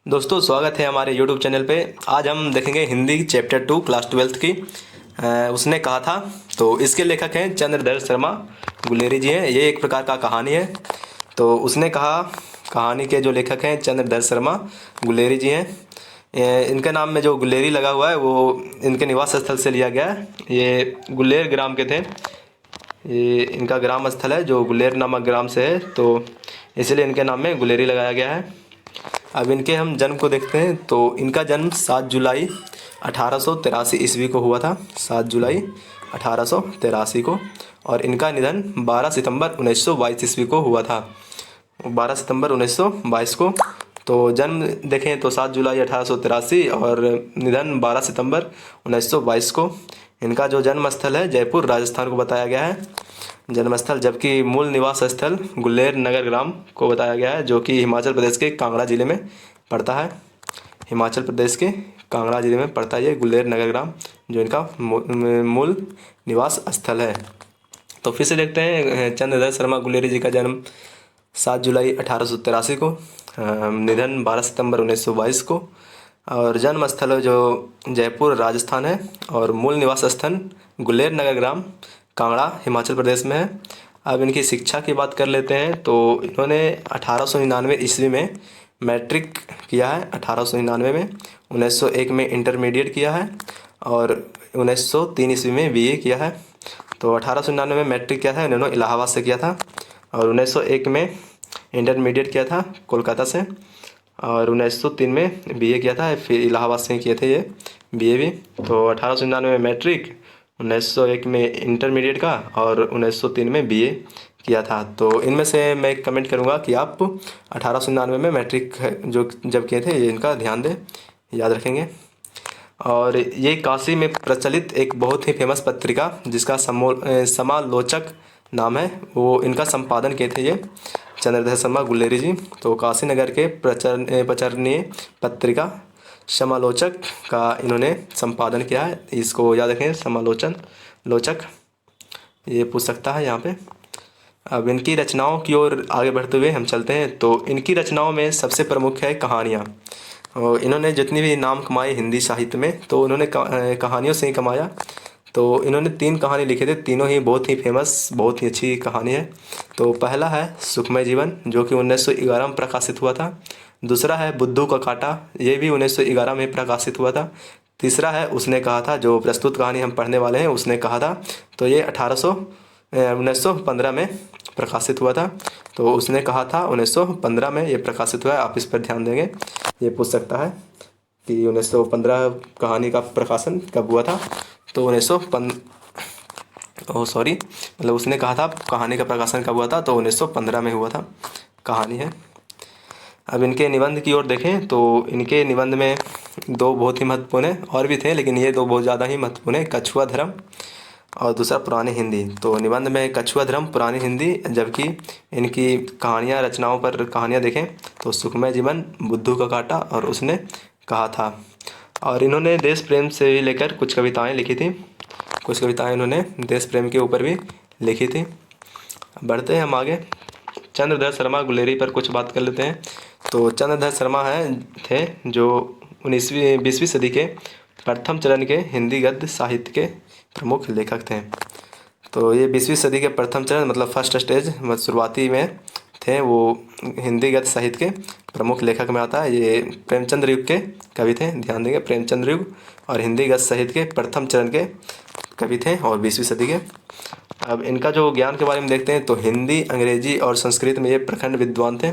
दोस्तों स्वागत है हमारे YouTube चैनल पे। आज हम देखेंगे हिंदी चैप्टर 2 क्लास 12th की। उसने कहा था। तो इसके लेखक हैं चंद्रधर शर्मा गुलेरी जी हैं। ये एक प्रकार का कहानी है। तो उसने कहा, कहानी के जो लेखक हैं चंद्रधर शर्मा गुलेरी जी हैं। इनके नाम में जो गुलेरी लगा हुआ है वो इनके निवास स्थल से लिया गया है। ये गुलेर ग्राम के थे। ये इनका ग्राम स्थल है जो गुलेर नामक ग्राम से है, तो इसलिए इनके नाम में गुलेरी लगाया गया है। अब इनके हम जन्म को देखते हैं। तो इनका जन्म 7 जुलाई 1883 ईस्वी को हुआ था। 7 जुलाई 1883 को। और इनका निधन 12 सितंबर 1922 ईस्वी को हुआ था। 12 सितंबर 1922 को। तो जन्म देखें तो 7 जुलाई 1883 और निधन 12 सितंबर 1922 को। इनका जो जन्म स्थल है जयपुर राजस्थान को बताया गया है जन्मस्थल, जबकि मूल निवास स्थल गुलेर नगर ग्राम को बताया गया है, जो कि हिमाचल प्रदेश के कांगड़ा जिले में पड़ता है। हिमाचल प्रदेश के कांगड़ा जिले में पड़ता है ये गुलेर नगर ग्राम, जो इनका मूल निवास स्थल है। तो फिर से देखते हैं चंद्रधर शर्मा गुलेरी जी का जन्म 7 जुलाई 1883 को, निधन 12 सितंबर 1922 को। और जन्म स्थल जो जयपुर राजस्थान है और मूल निवास स्थान गुलेर नगर ग्राम कांगड़ा हिमाचल प्रदेश में है। अब इनकी शिक्षा की बात कर लेते हैं। तो इन्होंने 1899 ईस्वी में मैट्रिक किया है। 1899 में 1901 में इंटरमीडिएट किया है और 1903 ईस्वी में बीए किया है। तो 1899 में मैट्रिक किया था इन्होंने इलाहाबाद से किया था और 1901 में इंटरमीडिएट किया था कोलकाता से और 1903 में बीए किया था, फिर इलाहाबाद से किए थे ये बीए भी। तो 1899 में मैट्रिक, 1901 में इंटरमीडिएट का और 1903 में बीए किया था। तो इनमें से मैं एक कमेंट करूँगा कि आप 1899 में मैट्रिक जो जब किए थे ये इनका ध्यान दें, याद रखेंगे। और ये काशी में प्रचलित एक बहुत ही फेमस पत्रिका जिसका समालोचक नाम है, वो इनका संपादन किए थे ये चंद्रधर शर्मा गुलेरी जी। तो काशी नगर के प्रचरणीय पत्रिका समालोचक का इन्होंने संपादन किया है। इसको याद रखें, समालोचन लोचक ये पूछ सकता है यहाँ पे। अब इनकी रचनाओं की ओर आगे बढ़ते हुए हम चलते हैं। तो इनकी रचनाओं में सबसे प्रमुख है कहानियाँ। और इन्होंने जितनी भी नाम कमाए हिंदी साहित्य में, तो उन्होंने कहानियों से ही कमाया। तो इन्होंने 3 कहानी लिखे थे, तीनों ही बहुत ही फेमस, बहुत ही अच्छी कहानी है। तो पहला है सुखमय जीवन, जो कि 1911 में प्रकाशित हुआ था। दूसरा है बुद्धू का कांटा, ये भी 1911 में प्रकाशित हुआ था। तीसरा है उसने कहा था, जो प्रस्तुत कहानी हम पढ़ने वाले हैं, उसने कहा था। तो ये 1915 में प्रकाशित हुआ था। तो उसने कहा था 1915 में ये प्रकाशित हुआ है। आप इस पर ध्यान देंगे, ये पूछ सकता है कि 1915 कहानी का प्रकाशन कब हुआ था। तो 1915 मतलब उसने कहा था कहानी का प्रकाशन कब हुआ था, तो 1915 में हुआ था कहानी है। अब इनके निबंध की ओर देखें तो इनके निबंध में 2 बहुत ही महत्वपूर्ण है, और भी थे लेकिन ये 2 बहुत ज़्यादा ही महत्वपूर्ण है, कछुआ धर्म और दूसरा पुरानी हिंदी। तो निबंध में कछुआ धर्म पुरानी हिंदी, जबकि इनकी कहानियाँ रचनाओं पर कहानियाँ देखें तो सुखमय जीवन, बुद्धू का कांटा और उसने कहा था। और इन्होंने देश प्रेम से लेकर कुछ कविताएं लिखी थी। कुछ कविताएं इन्होंने देश प्रेम के ऊपर भी लिखी थी। बढ़ते हैं हम आगे, चंद्रधर शर्मा गुलेरी पर कुछ बात कर लेते हैं। तो चंद्रधर शर्मा थे जो 20वीं सदी के प्रथम चरण के हिंदी गद्य साहित्य के प्रमुख लेखक थे। तो ये 20वीं सदी के प्रथम चरण मतलब फर्स्ट स्टेज मतलब शुरुआती में थे, वो हिंदी गद्य साहित्य के प्रमुख लेखक में आता है। ये प्रेमचंद्र युग के कवि थे, ध्यान देंगे, प्रेमचंद्र युग और हिंदी गद्य साहित्य के प्रथम चरण के कवि थे और 20वीं सदी के। अब इनका जो ज्ञान के बारे में देखते हैं तो हिंदी, अंग्रेजी और संस्कृत में ये प्रखंड विद्वान थे।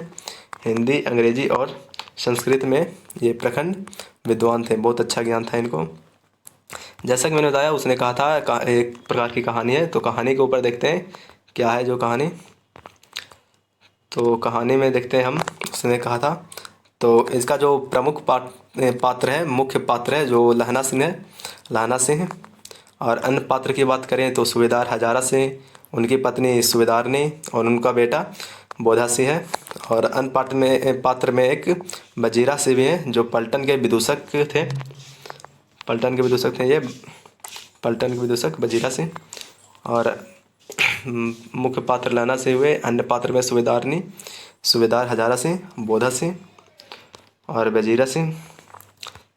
हिंदी, अंग्रेजी और संस्कृत में ये प्रखंड विद्वान थे, बहुत अच्छा ज्ञान था इनको। जैसा कि मैंने बताया, उसने कहा था एक प्रकार की कहानी है। तो कहानी के ऊपर देखते हैं क्या है जो कहानी। तो कहानी में देखते हैं हम, उसने कहा था। तो इसका जो प्रमुख पात्र है, मुख्य पात्र है जो लहना सिंह है, लहना सिंह। और अन्य पात्र की बात करें तो सूबेदार हजारा सिंह, उनकी पत्नी सूबेदारनी और उनका बेटा बोधा सिंह है। और अन्य पात्र में एक वजीरा सिंह भी है जो पलटन के विदूषक थे। पलटन के विदूषक थे ये, पलटन के विदूषक वजीरा सिंह। और मुख्य पात्र लहना सिंह हुए, अन्य पात्र में सूबेदार हजारा सिंह, बोधा सिंह। और वजीरा सिंह।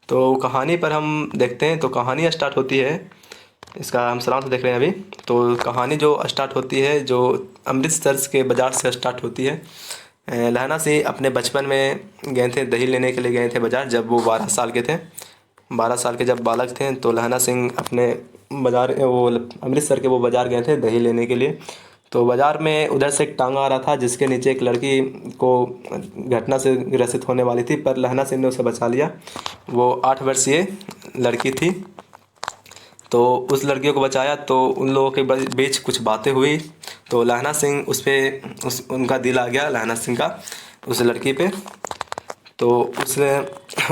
तो कहानी पर हम देखते हैं, तो कहानी स्टार्ट होती है, इसका हम सारांश देख रहे हैं अभी। तो कहानी जो स्टार्ट होती है, जो अमृतसर के बाज़ार से स्टार्ट होती है। लहना सिंह अपने बचपन में गए थे, दही लेने के लिए गए थे बाज़ार, जब वो 12 साल के थे। 12 साल के जब बालक थे, तो लहना सिंह अपने बाज़ार वो अमृतसर के वो बाज़ार गए थे दही लेने के लिए। तो बाज़ार में उधर से एक टांगा आ रहा था, जिसके नीचे एक लड़की को घटना से ग्रसित होने वाली थी, पर लहना सिंह ने उसे बचा लिया। वो 8 वर्षीय लड़की थी। तो उस लड़कियों को बचाया, तो उन लोगों के बीच कुछ बातें हुई। तो लहना सिंह उनका दिल आ गया लहना सिंह का उस लड़की पे। तो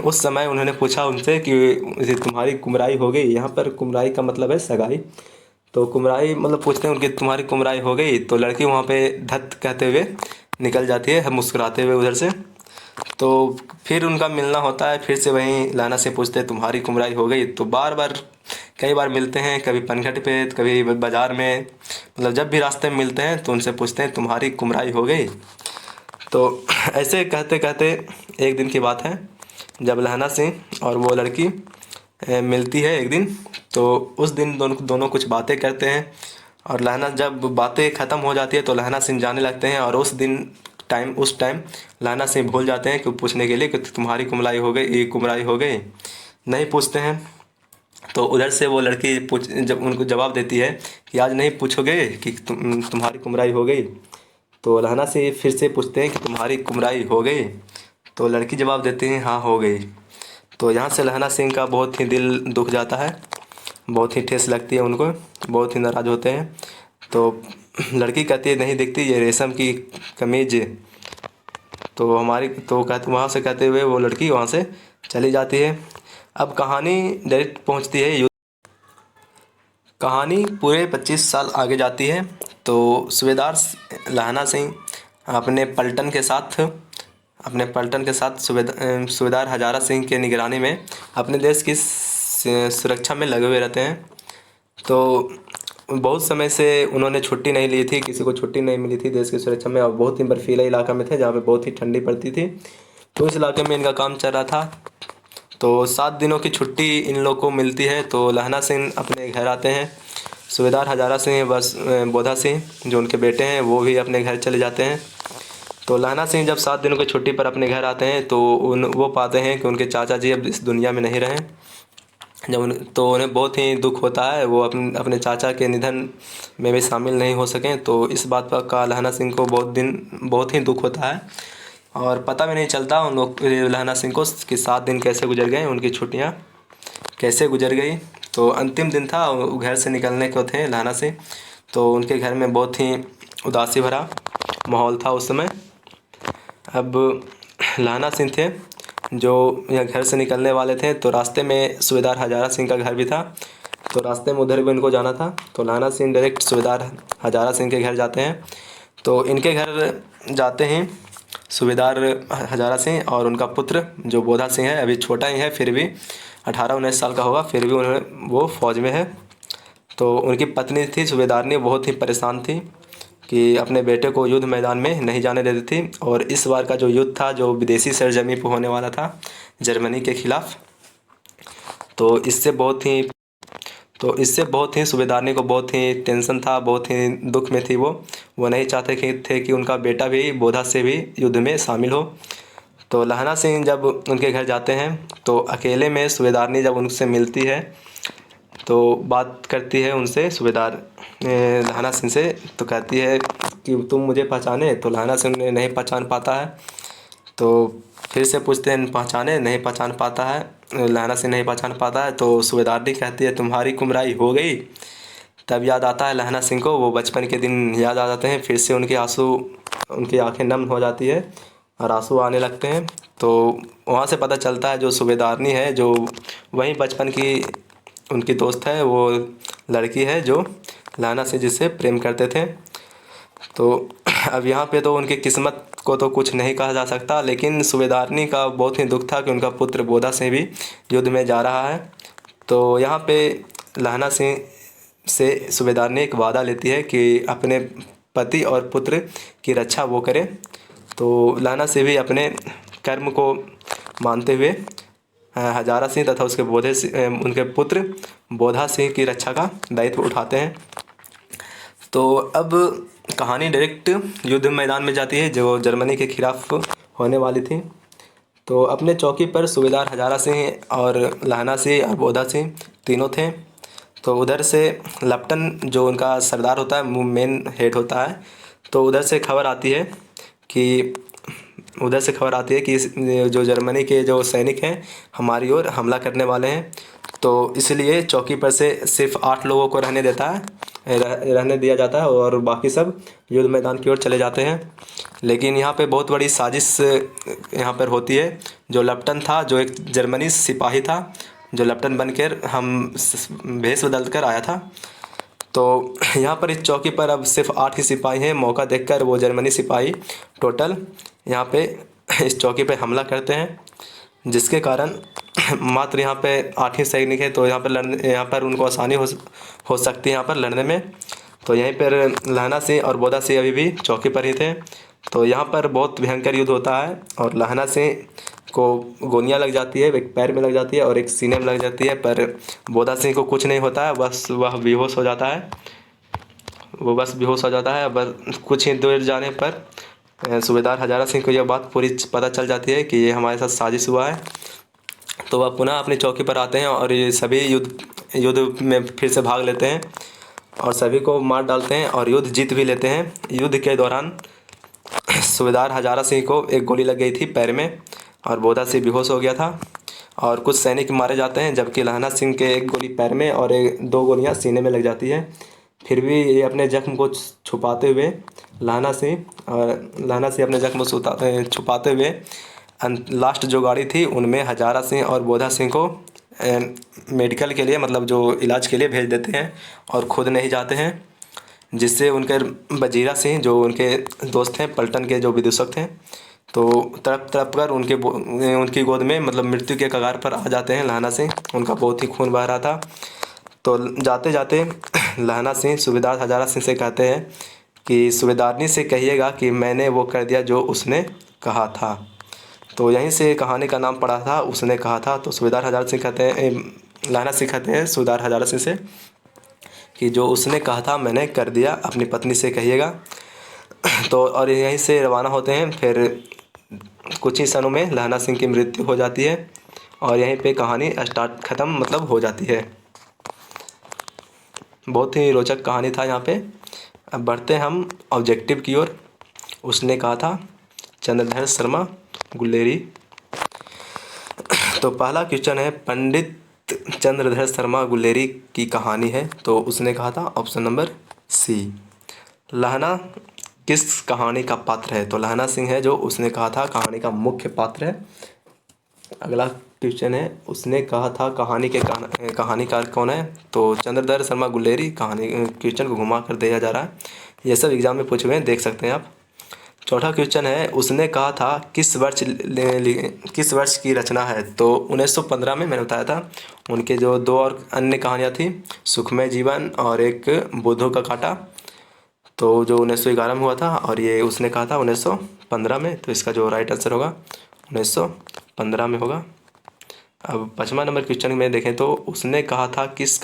उस समय उन्होंने पूछा उनसे कि तुम्हारी कुमराई हो गई। यहाँ पर कुमराई का मतलब है सगाई। तो कुमराई मतलब पूछते हैं उनकी तुम्हारी कुमराई हो गई। तो लड़की वहाँ पे धत कहते हुए निकल जाती है, मुस्कुराते हुए उधर से। तो फिर उनका मिलना होता है, फिर से वहीं लहना से पूछते हैं तुम्हारी कुमराई हो गई। तो बार बार कई बार मिलते हैं, कभी पनघट पे, कभी बाज़ार में, मतलब जब भी रास्ते में मिलते हैं तो उनसे पूछते हैं तुम्हारी कुमराई हो गई। तो ऐसे कहते कहते एक दिन की बात है, जब लहना सिंह और वो लड़की मिलती है एक दिन। तो उस दिन दोनों कुछ बातें करते हैं, और लहना जब बातें ख़त्म हो जाती है तो लहना सिंह जाने लगते हैं। और उस टाइम लहना सिंह भूल जाते हैं कि पूछने के लिए कि तुम्हारी कुमराई हो गई नहीं पूछते हैं। तो उधर से वो लड़की जब उनको जवाब देती है कि आज नहीं पूछोगे कि तुम्हारी कुमराई हो गई। तो लहना से फिर से पूछते हैं कि तुम्हारी कुमराई हो गई। तो लड़की जवाब देती है हाँ हो गई। तो यहाँ से लहना सिंह का बहुत ही दिल दुख जाता है, बहुत ही ठेस लगती है उनको, बहुत ही नाराज़ होते हैं। तो लड़की कहती है नहीं दिखती ये रेशम की कमीज। तो कहते वहाँ से कहते हुए वो लड़की वहाँ से चली जाती है। अब कहानी डायरेक्ट पहुँचती है कहानी पूरे 25 साल आगे जाती है। तो सूबेदार लहना सिंह अपने पलटन के साथ सूबेदार हजारा सिंह के निगरानी में अपने देश की सुरक्षा में लगे हुए रहते हैं। तो बहुत समय से उन्होंने छुट्टी नहीं ली थी, किसी को छुट्टी नहीं मिली थी देश की सुरक्षा में, और बहुत ही बर्फीला इलाका में थे जहाँ पे बहुत ही ठंडी पड़ती थी। तो इस इलाके में इनका काम चल रहा था। तो 7 दिनों की छुट्टी इन लोग को मिलती है। तो लहना सिंह अपने घर आते हैं। सूबेदार हजारा सिंह बोधा सिंह जो उनके बेटे हैं वो भी अपने घर चले जाते हैं। तो लहना सिंह जब 7 दिनों की छुट्टी पर अपने घर आते हैं तो वो पाते हैं कि उनके चाचा जी अब इस दुनिया में नहीं रहे। तो उन्हें बहुत ही दुख होता है, वो अपने चाचा के निधन में भी शामिल नहीं हो सकें। तो इस बात पर का लहना सिंह को बहुत ही दुख होता है, और पता भी नहीं चलता उन लोग लहना सिंह को कि 7 दिन कैसे गुजर गए, उनकी छुट्टियाँ कैसे गुजर गई। तो अंतिम दिन था, वो घर से निकलने को थे लहना सिंह। तो उनके घर में बहुत ही उदासी भरा माहौल था उस समय। अब लहना सिंह थे जो यह घर से निकलने वाले थे, तो रास्ते में सूबेदार हजारा सिंह का घर भी था। तो रास्ते में उधर भी उनको जाना था। तो लहना सिंह डायरेक्ट सूबेदार हजारा सिंह के घर जाते हैं। तो इनके घर जाते हैं सूबेदार हजारा सिंह और उनका पुत्र जो बोधा सिंह है, अभी छोटा ही है, फिर भी 18-19 साल का होगा, फिर भी वो फ़ौज में है। तो उनकी पत्नी थी सूबेदारनी, बहुत ही परेशान थी कि अपने बेटे को युद्ध मैदान में नहीं जाने देती थी। और इस बार का जो युद्ध था जो विदेशी सरजमी पर होने वाला था जर्मनी के ख़िलाफ़, तो इससे बहुत ही सूबेदारनी को बहुत ही टेंशन था, बहुत ही दुख में थी। वो नहीं चाहते थे कि उनका बेटा भी बोधा से भी युद्ध में शामिल हो। तो लहना सिंह जब उनके घर जाते हैं तो अकेले में सूबेदारनी जब उनसे मिलती है तो बात करती है उनसे सूबेदार लहना सिंह से। तो कहती है कि तुम मुझे पहचाने। तो लहना सिंह ने नहीं पहचान पाता है। तो फिर से पूछते हैं पहचाने, नहीं पहचान पाता है, लहना सिंह नहीं पहचान पाता है। तो सूबेदारनी कहती है तुम्हारी कुमराई हो गई। तब याद आता है लहना सिंह को, वो बचपन के दिन याद आ जाते हैं, फिर से उनकी आंखें नम हो जाती है और आंसू आने लगते हैं। तो वहाँ से पता चलता है जो सूबेदारनी है, जो वहीं बचपन की उनकी दोस्त है, वो लड़की है जो लहना सिंह जिससे प्रेम करते थे। तो अब यहाँ पे तो उनकी किस्मत को तो कुछ नहीं कहा जा सकता, लेकिन सूबेदारनी का बहुत ही दुख था कि उनका पुत्र बोधा सिंह भी युद्ध में जा रहा है। तो यहाँ पे लहना सिंह से सूबेदारनी एक वादा लेती है कि अपने पति और पुत्र की रक्षा वो करे। तो लहना सिंह भी अपने कर्म को मानते हुए हजारा सिंह तथा उसके उनके पुत्र बोधा सिंह की रक्षा का दायित्व उठाते हैं। तो अब कहानी डायरेक्ट युद्ध मैदान में जाती है जो जर्मनी के खिलाफ होने वाली थी। तो अपने चौकी पर सूबेदार हजारा सिंह और लहना सिंह और बोधा सिंह तीनों थे। तो उधर से लेफ्टन जो उनका सरदार होता है, मेन हेड होता है, तो उधर से खबर आती है कि जो जर्मनी के जो सैनिक हैं हमारी ओर हमला करने वाले हैं। तो इसलिए चौकी पर से सिर्फ 8 लोगों को रहने दिया जाता है और बाकी सब युद्ध मैदान की ओर चले जाते हैं। लेकिन यहाँ पे बहुत बड़ी साजिश यहाँ पर होती है। जो लेफ्टन था, जो एक जर्मनी सिपाही था, जो लेफ्टन बनकर भेष बदल कर आया था, तो यहाँ पर इस चौकी पर अब सिर्फ 8 ही सिपाही हैं। मौका देखकर वो जर्मनी सिपाही टोटल यहाँ पे इस चौकी पे हमला करते हैं, जिसके कारण मात्र यहाँ पे 8 ही सैनिक है। तो यहाँ पर उनको आसानी हो सकती है यहाँ पर लड़ने में। तो यहीं पर लहना सिंह और बोधा सिंह अभी भी चौकी पर ही थे। तो यहाँ पर बहुत भयंकर युद्ध होता है और लहना सिंह को गोलियां लग जाती है, एक पैर में लग जाती है और एक सीने में लग जाती है, पर बोधा सिंह को कुछ नहीं होता है, बस वह बेहोश हो जाता है। बस कुछ ही दूर जाने पर सूबेदार हजारा सिंह को यह बात पूरी पता चल जाती है कि ये हमारे साथ साजिश हुआ है। तो वह पुनः अपनी चौकी पर आते हैं और ये सभी युद्ध में फिर से भाग लेते हैं और सभी को मार डालते हैं और युद्ध जीत भी लेते हैं। युद्ध के दौरान सूबेदार हजारा सिंह को एक गोली लग गई थी पैर में और बोधा सिंह बेहोश हो गया था और कुछ सैनिक मारे जाते हैं, जबकि लहना सिंह के एक गोली पैर में और 2 गोलियां सीने में लग जाती है। फिर भी ये अपने जख्म को छुपाते हुए लहना सिंह अपने जख्म को छुपाते हुए लास्ट जो गाड़ी थी उनमें हजारा सिंह और बोधा सिंह को मेडिकल के लिए, मतलब जो इलाज के लिए भेज देते हैं और खुद नहीं जाते हैं, जिससे उनके बजीरा सिंह जो उनके दोस्त हैं, पलटन के जो विदूषक थे, तो तड़प कर उनकी गोद में मतलब मृत्यु के कगार पर आ जाते हैं लहना सिंह। उनका बहुत ही खून बह रहा था। तो जाते जाते लहना सिंह सूबेदार हजारा सिंह से कहते हैं कि सूबेदारनी से कहिएगा कि मैंने वो कर दिया जो उसने कहा था। तो यहीं से कहानी का नाम पड़ा था, उसने कहा था। तो सूबेदार हजारा सिंह कहते हैं, लहना सिंह कहते हैं सूबेदार हजारा सिंह से कि जो उसने कहा था मैंने कर दिया, अपनी पत्नी से कहिएगा। तो और यहीं से रवाना होते हैं। फिर कुछ ही क्षणों में लहना सिंह की मृत्यु हो जाती है और यहीं पे कहानी ख़त्म मतलब हो जाती है। बहुत ही रोचक कहानी था यहाँ पे। अब बढ़ते हैं हम ऑब्जेक्टिव की ओर। उसने कहा था चंद्रधर शर्मा गुलेरी। तो पहला क्वेश्चन है, पंडित चंद्रधर शर्मा गुलेरी की कहानी है। तो उसने कहा था ऑप्शन नंबर सी। लहना किस कहानी का पात्र है? तो लहना सिंह है जो उसने कहा था कहानी का मुख्य पात्र है। अगला क्वेश्चन है, उसने कहा था कहानीकार कौन है? तो चंद्रधर शर्मा गुलेरी। क्वेश्चन को घुमा कर दिया जा रहा है, ये सब एग्जाम में पूछे हुए हैं, देख सकते हैं आप। चौथा क्वेश्चन है, उसने कहा था किस वर्ष की रचना है? तो 1915 में मैंने बताया था। उनके जो 2 और अन्य कहानियाँ थी, सुखमय जीवन और एक बुद्धों का कांटा, तो जो 1911 में हुआ था और ये उसने कहा था 1915 में। तो इसका जो राइट आंसर होगा 1915 में होगा। अब 5वां नंबर क्वेश्चन में देखें तो उसने कहा था किस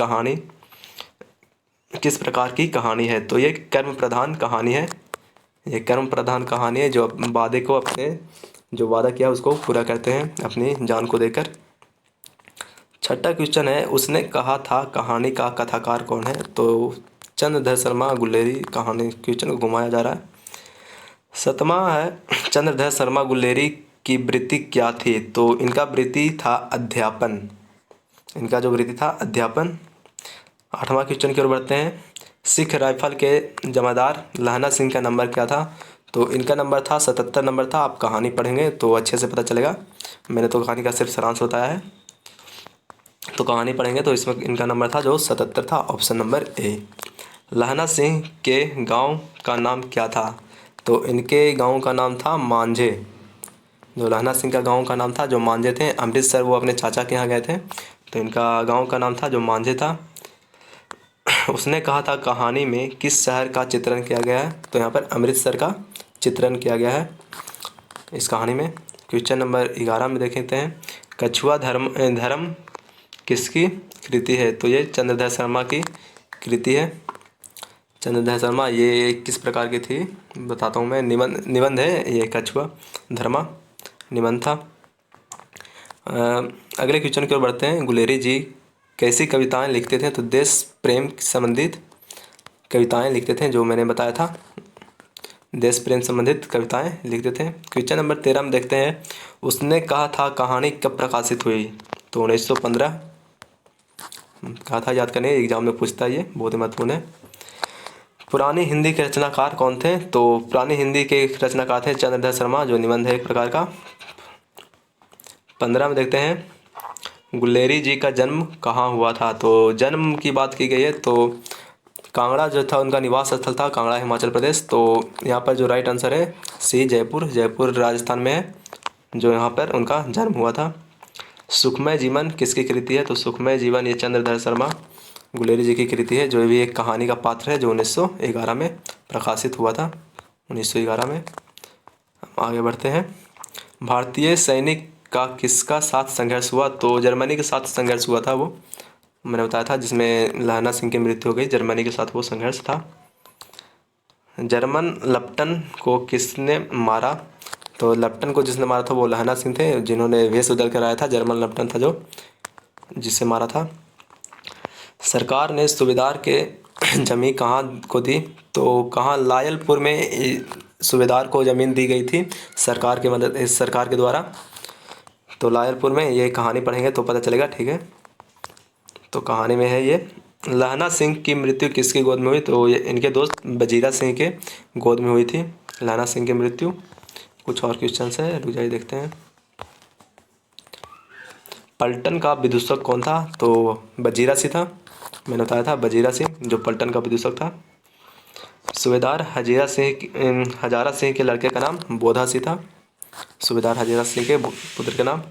प्रकार की कहानी है? तो ये कर्म प्रधान कहानी है। ये कर्म प्रधान कहानी है जो वादे को अपने जो वादा किया उसको पूरा करते हैं अपनी जान को देकर। छठा क्वेश्चन है, उसने कहा था कहानी का कथाकार कौन है? तो चंद्रधर शर्मा गुलेरी। क्वेश्चन को घुमाया जा रहा है। 7वां है, चंद्रधर शर्मा गुलेरी की वृत्ति क्या थी? तो इनका वृत्ति था अध्यापन। 8वां क्वेश्चन की ओर बढ़ते हैं। सिख राइफल के जमादार लहना सिंह का नंबर क्या था? तो इनका नंबर था 77 नंबर था। आप कहानी पढ़ेंगे तो अच्छे से पता चलेगा। मैंने तो कहानी का सिर्फ सारांश बताया है, तो कहानी पढ़ेंगे तो इसमें इनका नंबर था जो 77 था। Option number A. लहना सिंह के गांव का नाम क्या था? तो इनके गांव का नाम था मांझे। जो लहना सिंह का गांव का नाम था जो मांझे थे। अमृतसर वो अपने चाचा के यहाँ गए थे, तो इनका गांव का नाम था जो मांझे था। उसने कहा था कहानी में किस शहर का चित्रण किया गया है? तो यहाँ पर अमृतसर का चित्रण किया गया है इस कहानी में। क्वेश्चन नंबर 11 में देख लेते हैं, कछुआ धर्म किसकी कृति है? तो ये चंद्रधर शर्मा की कृति है। चंद्रधर शर्मा ये किस प्रकार की थी बताता हूँ मैं। निबंध है ये, कछुआ धर्मा निबंध था। अगले क्वेश्चन की ओर बढ़ते हैं। गुलेरी जी कैसी कविताएं लिखते थे? तो देश प्रेम संबंधित कविताएं लिखते थे, जो मैंने बताया था, देश प्रेम संबंधित कविताएं लिखते थे। क्वेश्चन नंबर 13 में देखते हैं, उसने कहा था कहानी कब प्रकाशित हुई? तो 1915 कहा था। याद करने, एग्जाम में पूछता है, ये बहुत ही महत्वपूर्ण है। पुरानी हिंदी के रचनाकार कौन थे? तो पुरानी हिंदी के रचनाकार थे चंद्रधर शर्मा, जो निबंध है एक प्रकार का। 15 में देखते हैं, गुलेरी जी का जन्म कहाँ हुआ था? तो जन्म की बात की गई है तो कांगड़ा जो था उनका निवास स्थल था, कांगड़ा हिमाचल प्रदेश। तो यहाँ पर जो राइट आंसर है सी, जयपुर राजस्थान में है, जो यहाँ पर उनका जन्म हुआ था। सुखमय जीवन किसकी कृति है? तो सुखमय जीवन ये चंद्रधर शर्मा गुलेरी जी की कृति है, जो भी एक कहानी का पात्र है, जो 1911 में प्रकाशित हुआ था। 1911 में। हम आगे बढ़ते हैं। भारतीय सैनिक का किसका साथ संघर्ष हुआ? तो जर्मनी के साथ संघर्ष हुआ था, वो मैंने बताया था, जिसमें लहना सिंह की मृत्यु हो गई। जर्मनी के साथ वो संघर्ष था। जर्मन लप्टन को किसने मारा? तो लप्टन को जिसने मारा था वो लहना सिंह थे, जिन्होंने वेश बदल कर आया था। जर्मन लप्टन था जो जिससे मारा था। सरकार ने सूबेदार के जमीन कहाँ को दी? तो कहाँ, लायलपुर में सूबेदार को ज़मीन दी गई थी सरकार के द्वारा। तो लायलपुर में, ये कहानी पढ़ेंगे तो पता चलेगा, ठीक है। तो कहानी में है ये, लहना सिंह की मृत्यु किसकी गोद में हुई? तो ये इनके दोस्त वजीरा सिंह के गोद में हुई थी लहना सिंह की मृत्यु। कुछ और क्वेश्चन है, रुक जाइए देखते हैं। पलटन का विदूषक कौन था? तो वजीरा सिंह था, मैंने बताया था, वजीरा सिंह जो पलटन का विदूषक था। सूबेदार हजारा सिंह के लड़के का नाम बोधा सिंह था। सूबेदार हजारा सिंह के पुत्र का नाम।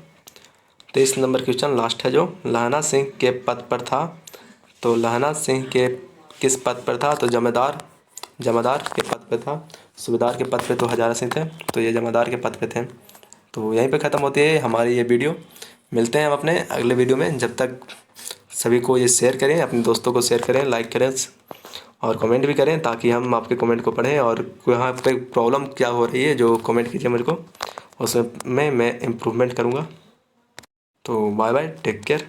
23 नंबर क्वेश्चन लास्ट है, जो लहना सिंह के पद पर था। तो लहना सिंह के किस पद पर था? तो जमादार के पद पर था। सूबेदार के पद पे तो हजारा सिंह थे, तो ये जमादार के पद पे थे। तो यहीं पे ख़त्म होती है हमारी ये वीडियो। मिलते हैं हम अपने अगले वीडियो में। जब तक सभी को ये शेयर करें, अपने दोस्तों को शेयर करें, लाइक करें और कमेंट भी करें, ताकि हम आपके कमेंट को पढ़ें, और यहाँ पे प्रॉब्लम क्या हो रही है जो कमेंट कीजिए मेरे को, उसमें मैं इम्प्रूवमेंट करूँगा। तो बाय बाय, टेक केयर।